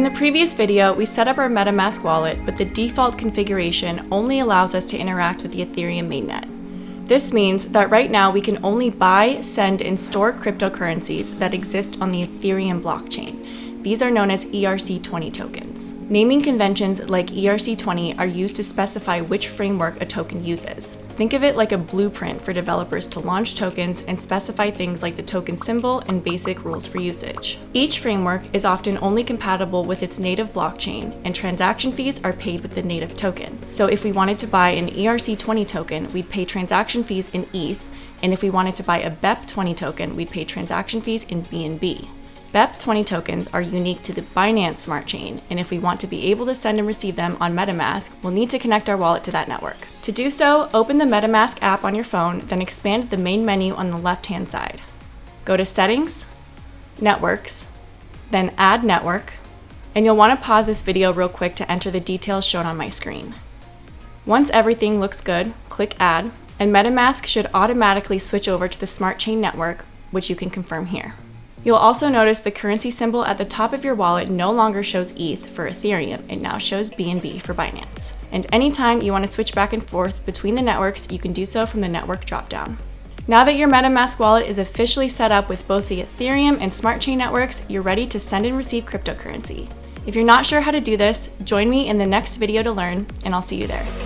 the previous video, we set up our Metamask wallet, but the default configuration only allows us to interact with the Ethereum mainnet. This means that right now we can only buy, send, and store cryptocurrencies that exist on the Ethereum blockchain. These are known as ERC20 tokens. Naming conventions like ERC20 are used to specify which framework a token uses. Think of it like a blueprint for developers to launch tokens and specify things like the token symbol and basic rules for usage. Each framework is often only compatible with its native blockchain, and transaction fees are paid with the native token. So if we wanted to buy an ERC20 token, we'd pay transaction fees in ETH, and if we wanted to buy a BEP20 token, we'd pay transaction fees in BNB. BEP20 tokens are unique to the Binance smart chain, and if we want to be able to send and receive them on Metamask, we'll need to connect our wallet to that network. To do so, open the Metamask app on your phone, then expand the main menu on the left-hand side. Go to Settings, Networks, then Add Network, and you'll want to pause this video real quick to enter the details shown on my screen. Once everything looks good, click Add, and Metamask should automatically switch over to the smart chain network, which you can confirm here. You'll also notice the currency symbol at the top of your wallet no longer shows ETH for Ethereum, it now shows BNB for Binance. And anytime you want to switch back and forth between the networks, you can do so from the network dropdown. Now that your Metamask wallet is officially set up with both the Ethereum and smart chain networks, you're ready to send and receive cryptocurrency. If you're not sure how to do this, join me in the next video to learn, and I'll see you there.